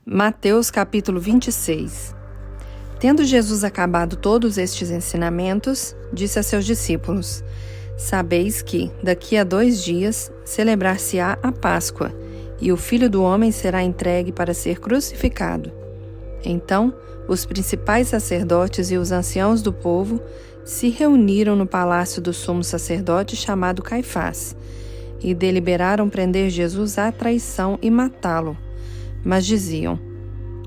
Mateus capítulo 26. Tendo Jesus acabado todos estes ensinamentos, disse a seus discípulos: Sabeis que, daqui a 2 dias, celebrar-se-á a Páscoa, e o Filho do Homem será entregue para ser crucificado. Então, os principais sacerdotes e os anciãos do povo se reuniram no palácio do sumo sacerdote chamado Caifás, e deliberaram prender Jesus à traição e matá-lo. Mas diziam: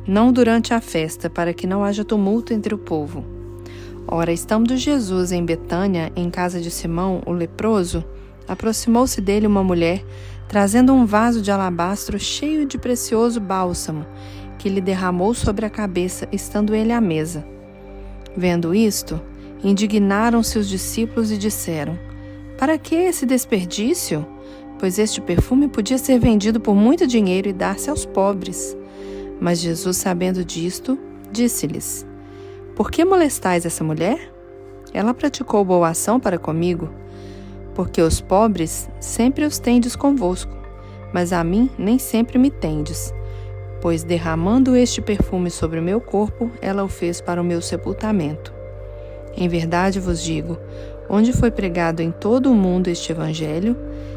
não durante a festa, para que não haja tumulto entre o povo. Ora, estando Jesus em Betânia, em casa de Simão, o leproso, aproximou-se dele uma mulher, trazendo um vaso de alabastro cheio de precioso bálsamo, que lhe derramou sobre a cabeça, estando ele à mesa. Vendo isto, indignaram-se os discípulos e disseram: para que esse desperdício? Pois este perfume podia ser vendido por muito dinheiro e dar-se aos pobres. Mas Jesus, sabendo disto, disse-lhes: por que molestais essa mulher? Ela praticou boa ação para comigo, porque os pobres sempre os tendes convosco, mas a mim nem sempre me tendes. Pois derramando este perfume sobre o meu corpo, ela o fez para o meu sepultamento. Em verdade vos digo, onde foi pregado em todo o mundo este evangelho,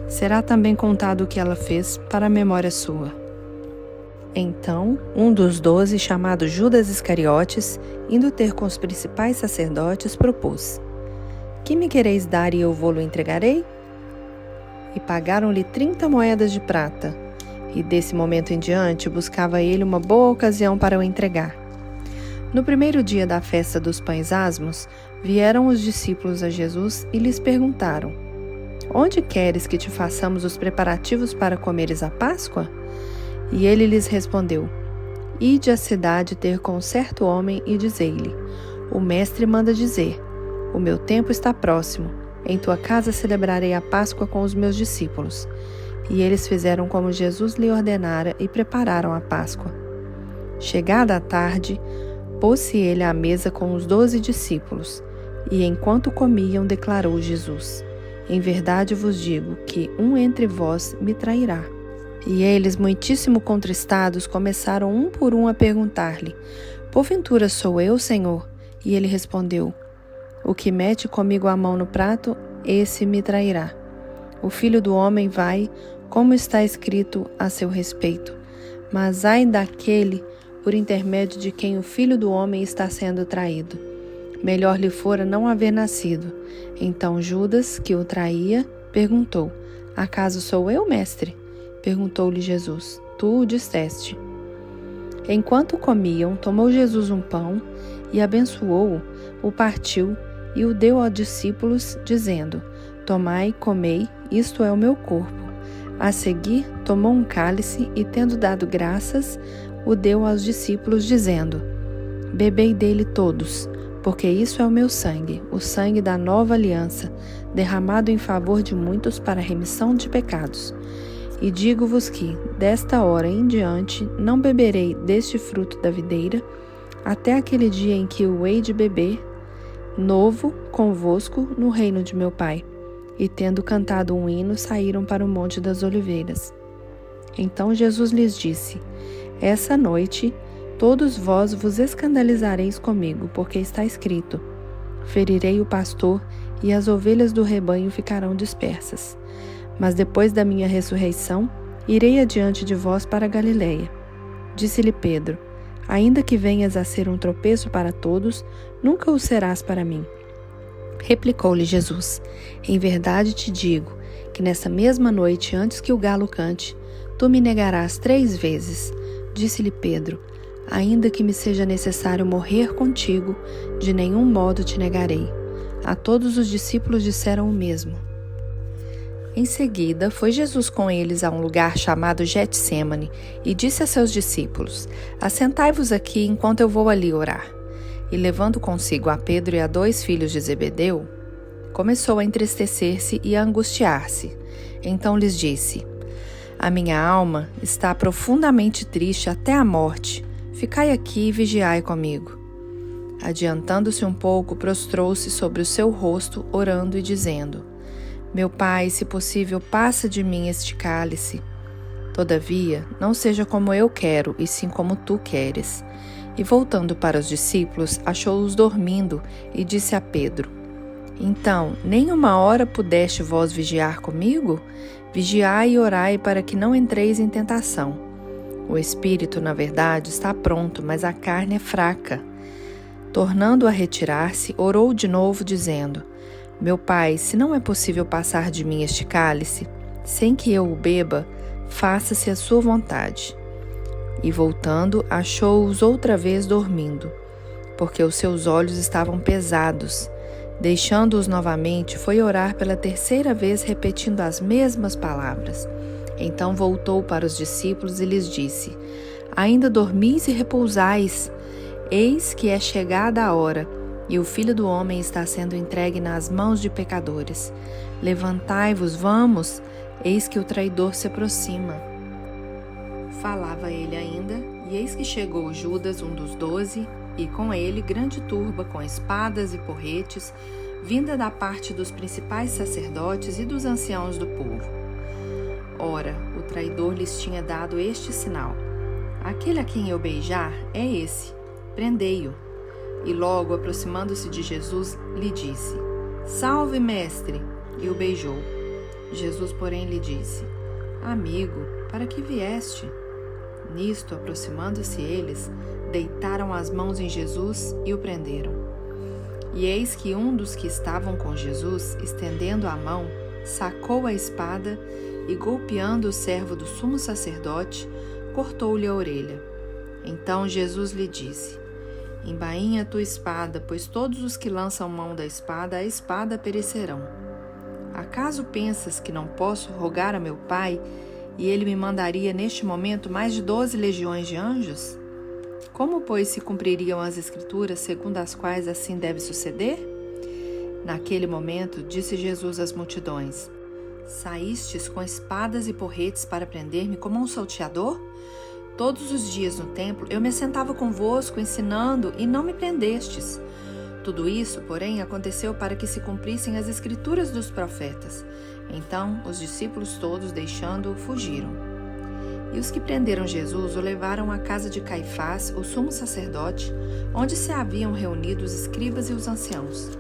será também contado o que ela fez para a memória sua. Então, um dos 12, chamado Judas Iscariotes, indo ter com os principais sacerdotes, propôs: que me quereis dar e eu vô-lo entregarei? E pagaram-lhe 30 moedas de prata, e desse momento em diante buscava ele uma boa ocasião para o entregar. No primeiro dia da festa dos pães asmos, vieram os discípulos a Jesus e lhes perguntaram: onde queres que te façamos os preparativos para comeres a Páscoa? E ele lhes respondeu: ide à cidade ter com certo homem e dizei-lhe: o mestre manda dizer, o meu tempo está próximo, em tua casa celebrarei a Páscoa com os meus discípulos. E eles fizeram como Jesus lhe ordenara e prepararam a Páscoa. Chegada a tarde, pôs-se ele à mesa com os 12 discípulos, e enquanto comiam declarou Jesus: em verdade vos digo que um entre vós me trairá. E eles, muitíssimo contristados, começaram um por um a perguntar-lhe: porventura sou eu, Senhor? E ele respondeu: o que mete comigo a mão no prato, esse me trairá. O Filho do Homem vai, como está escrito a seu respeito. Mas ai daquele por intermédio de quem o Filho do Homem está sendo traído. Melhor lhe fora não haver nascido. Então Judas, que o traía, perguntou: acaso sou eu, mestre? Perguntou-lhe Jesus: tu o disseste. Enquanto comiam, tomou Jesus um pão e abençoou-o, o partiu e o deu aos discípulos, dizendo: tomai, comei, isto é o meu corpo. A seguir, tomou um cálice e, tendo dado graças, o deu aos discípulos, dizendo: bebei dele todos, porque isso é o meu sangue, o sangue da nova aliança, derramado em favor de muitos para a remissão de pecados. E digo-vos que, desta hora em diante, não beberei deste fruto da videira, até aquele dia em que o hei de beber, novo, convosco, no reino de meu Pai. E tendo cantado um hino, saíram para o Monte das Oliveiras. Então Jesus lhes disse: essa noite todos vós vos escandalizareis comigo, porque está escrito: ferirei o pastor, e as ovelhas do rebanho ficarão dispersas. Mas depois da minha ressurreição, irei adiante de vós para a Galileia. Disse-lhe Pedro: ainda que venhas a ser um tropeço para todos, nunca o serás para mim. Replicou-lhe Jesus: em verdade te digo, que nessa mesma noite, antes que o galo cante, tu me negarás 3 vezes. Disse-lhe Pedro: ainda que me seja necessário morrer contigo, de nenhum modo te negarei. A todos os discípulos disseram o mesmo. Em seguida, foi Jesus com eles a um lugar chamado Getsêmani e disse a seus discípulos: assentai-vos aqui enquanto eu vou ali orar. E levando consigo a Pedro e a 2 filhos de Zebedeu, começou a entristecer-se e a angustiar-se. Então lhes disse: a minha alma está profundamente triste até a morte. Ficai aqui e vigiai comigo. Adiantando-se um pouco, prostrou-se sobre o seu rosto, orando e dizendo: meu Pai, se possível, passa de mim este cálice. Todavia, não seja como eu quero, e sim como tu queres. E voltando para os discípulos, achou-os dormindo e disse a Pedro: Então, nem uma hora pudeste vós vigiar comigo? Vigiai e orai para que não entreis em tentação. O espírito, na verdade, está pronto, mas a carne é fraca. Tornando a retirar-se, orou de novo, dizendo: Meu pai, se não é possível passar de mim este cálice, sem que eu o beba, faça-se a sua vontade. E voltando, achou-os outra vez dormindo, porque os seus olhos estavam pesados. Deixando-os novamente, foi orar pela terceira vez, repetindo as mesmas palavras. Então voltou para os discípulos e lhes disse: Ainda dormis e repousais? Eis que é chegada a hora, e o Filho do Homem está sendo entregue nas mãos de pecadores. Levantai-vos, vamos, eis que o traidor se aproxima. Falava ele ainda, e eis que chegou Judas, um dos 12, e com ele grande turba com espadas e porretes, vinda da parte dos principais sacerdotes e dos anciãos do povo. Ora, o traidor lhes tinha dado este sinal: Aquele a quem eu beijar é esse, prendei-o. E logo, aproximando-se de Jesus, lhe disse: Salve, mestre! E o beijou. Jesus, porém, lhe disse: Amigo, para que vieste? Nisto, aproximando-se eles, deitaram as mãos em Jesus e o prenderam. E eis que um dos que estavam com Jesus, estendendo a mão, sacou a espada e, golpeando o servo do sumo sacerdote, cortou-lhe a orelha. Então Jesus lhe disse: Embainha a tua espada, pois todos os que lançam mão da espada, a espada perecerão. Acaso pensas que não posso rogar a meu Pai, e ele me mandaria neste momento mais de 12 legiões de anjos? Como, pois, se cumpririam as Escrituras segundo as quais assim deve suceder? Naquele momento, disse Jesus às multidões: Saístes com espadas e porretes para prender-me como um salteador? Todos os dias no templo eu me assentava convosco, ensinando, e não me prendestes. Tudo isso, porém, aconteceu para que se cumprissem as Escrituras dos profetas. Então, os discípulos todos, deixando-o, fugiram. E os que prenderam Jesus o levaram à casa de Caifás, o sumo sacerdote, onde se haviam reunido os escribas e os anciãos.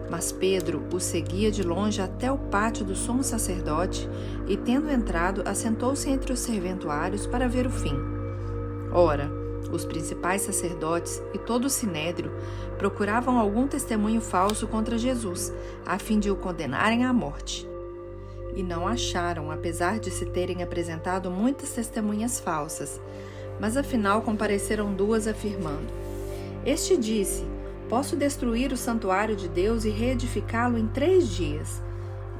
Mas Pedro o seguia de longe até o pátio do sumo sacerdote e, tendo entrado, assentou-se entre os serventuários para ver o fim. Ora, os principais sacerdotes e todo o sinédrio procuravam algum testemunho falso contra Jesus, a fim de o condenarem à morte. E não acharam, apesar de se terem apresentado muitas testemunhas falsas. Mas afinal compareceram 2 afirmando: Este disse: Posso destruir o santuário de Deus e reedificá-lo em 3 dias.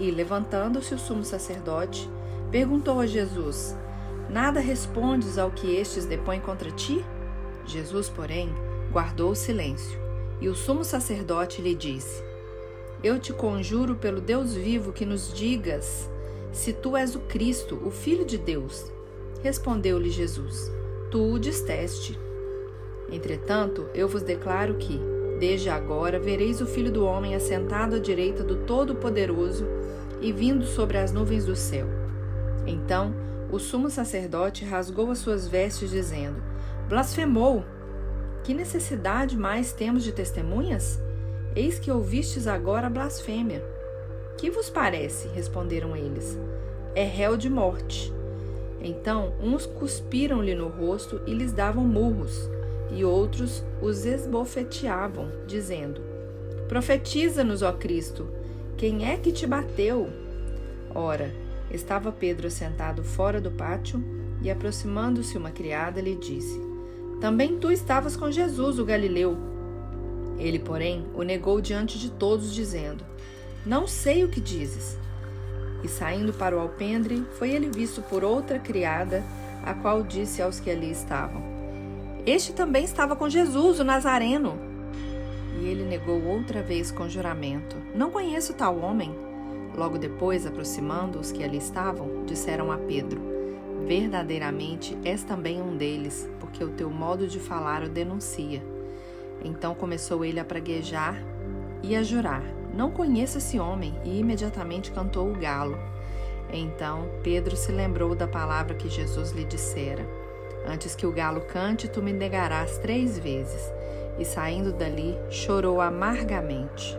E, levantando-se o sumo sacerdote, perguntou a Jesus: Nada respondes ao que estes depõem contra ti? Jesus, porém, guardou silêncio. E o sumo sacerdote lhe disse: Eu te conjuro pelo Deus vivo que nos digas se tu és o Cristo, o Filho de Deus. Respondeu-lhe Jesus: Tu o disseste. Entretanto, eu vos declaro que, desde agora, vereis o Filho do Homem assentado à direita do Todo-Poderoso e vindo sobre as nuvens do céu. Então, o sumo sacerdote rasgou as suas vestes, dizendo: Blasfemou! Que necessidade mais temos de testemunhas? Eis que ouvistes agora a blasfêmia. Que vos parece? Responderam eles. É réu de morte. Então, uns cuspiram-lhe no rosto e lhes davam murros, e outros os esbofeteavam, dizendo: Profetiza-nos, ó Cristo, quem é que te bateu? Ora, estava Pedro sentado fora do pátio, e aproximando-se uma criada, lhe disse: Também tu estavas com Jesus, o Galileu. Ele, porém, o negou diante de todos, dizendo: Não sei o que dizes. E saindo para o alpendre, foi ele visto por outra criada, a qual disse aos que ali estavam: Este também estava com Jesus, o Nazareno. E ele negou outra vez com juramento: Não conheço tal homem. Logo depois, aproximando os que ali estavam, disseram a Pedro: Verdadeiramente és também um deles, porque o teu modo de falar o denuncia. Então começou ele a praguejar e a jurar: Não conheço esse homem, e imediatamente cantou o galo. Então Pedro se lembrou da palavra que Jesus lhe dissera: Antes que o galo cante, tu me negarás 3 vezes. E saindo dali, chorou amargamente.